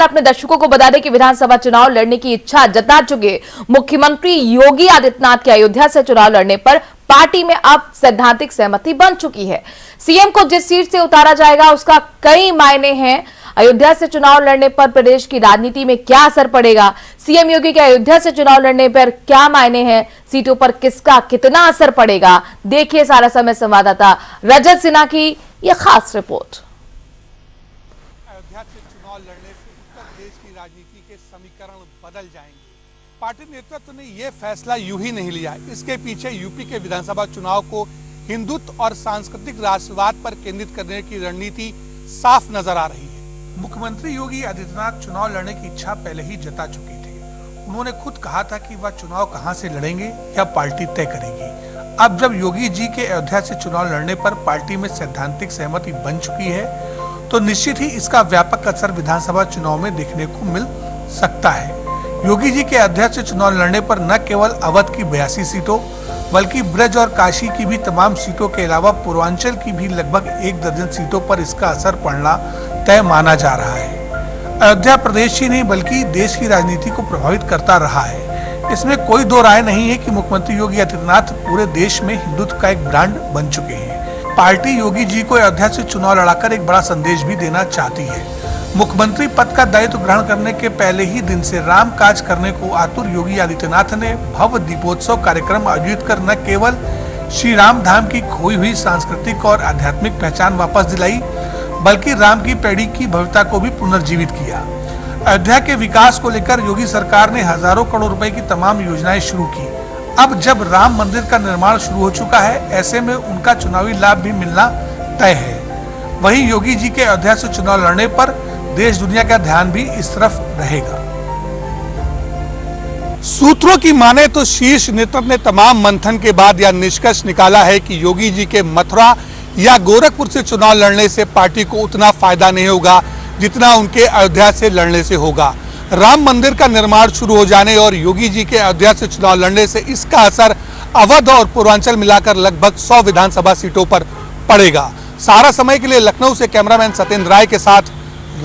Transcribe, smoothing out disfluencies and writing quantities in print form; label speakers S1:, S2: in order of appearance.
S1: अपने दर्शकों को बता दें कि विधानसभा चुनाव लड़ने की इच्छा जता चुके मुख्यमंत्री योगी आदित्यनाथ के अयोध्या से चुनाव लड़ने पर पार्टी में अब सैद्धांतिक सहमति बन चुकी है। सीएम को जिस सीट से उतारा जाएगा उसका कई मायने हैं। अयोध्या से चुनाव लड़ने पर प्रदेश की राजनीति में क्या असर पड़ेगा, सीएम योगी के अयोध्या से चुनाव लड़ने पर क्या मायने हैं, सीटों पर किसका कितना असर पड़ेगा, देखिए सारा समय संवाददाता रजत सिन्हा की यह खास रिपोर्ट।
S2: अयोध्या से चुनाव लड़ने से उत्तर प्रदेश की राजनीति के समीकरण बदल जाएंगे। पार्टी नेतृत्व ने यह फैसला यूं ही नहीं लिया। इसके पीछे यूपी के विधानसभा चुनाव को हिंदुत्व और सांस्कृतिक राष्ट्रवाद पर केंद्रित करने की रणनीति साफ नजर आ रही है। मुख्यमंत्री योगी आदित्यनाथ चुनाव लड़ने की इच्छा पहले ही जता चुके थे। उन्होंने खुद कहा था कि वह चुनाव कहां से लड़ेंगे या पार्टी तय करेगी। अब जब योगी जी के अयोध्या से चुनाव लड़ने पर पार्टी में सैद्धांतिक सहमति बन चुकी है तो निश्चित ही इसका व्यापक असर विधानसभा चुनाव में देखने को मिल सकता है। योगी जी के अयोध्या से चुनाव लड़ने पर न केवल अवध की 82 सीटों बल्कि ब्रज और काशी की भी तमाम सीटों के अलावा पूर्वांचल की भी लगभग 1 दर्जन सीटों पर इसका असर पड़ना तय माना जा रहा है। अयोध्या प्रदेश ही नहीं बल्कि देश की राजनीति को प्रभावित करता रहा है। इसमें कोई दो राय नहीं है कि मुख्यमंत्री योगी आदित्यनाथ पूरे देश में हिंदुत्व का एक ब्रांड बन चुके हैं। पार्टी योगी जी को अयोध्या से चुनाव लड़ाकर एक बड़ा संदेश भी देना चाहती है। मुख्यमंत्री पद का दायित्व ग्रहण करने के पहले ही दिन से राम काज करने को आतुर योगी आदित्यनाथ ने भव्य दीपोत्सव कार्यक्रम आयोजित कर न केवल श्री राम धाम की खोई हुई सांस्कृतिक और आध्यात्मिक पहचान वापस दिलाई बल्कि राम की पैड़ी की भव्यता को भी पुनर्जीवित किया। अयोध्या के विकास को लेकर योगी सरकार ने हजारों करोड़ रुपए की तमाम योजनाएं शुरू की। अब जब राम मंदिर का निर्माण शुरू हो चुका है ऐसे में उनका चुनावी लाभ भी मिलना तय है। वहीं योगी जी के अयोध्या से चुनाव लड़ने पर देश दुनिया का ध्यान भी इस तरफ रहेगा। सूत्रों की माने तो शीर्ष नेतृत्व ने तमाम मंथन के बाद यह निष्कर्ष निकाला है कि योगी जी के मथुरा या गोरखपुर से चुनाव लड़ने से पार्टी को उतना फायदा नहीं होगा जितना उनके अयोध्या से लड़ने से होगा। राम मंदिर का निर्माण शुरू हो जाने और योगी जी के अयोध्या से चुनाव लड़ने से इसका असर अवध और पूर्वांचल मिलाकर लगभग 100 विधानसभा सीटों पर पड़ेगा। सारा समय के लिए लखनऊ से कैमरामैन सत्येंद्र राय के साथ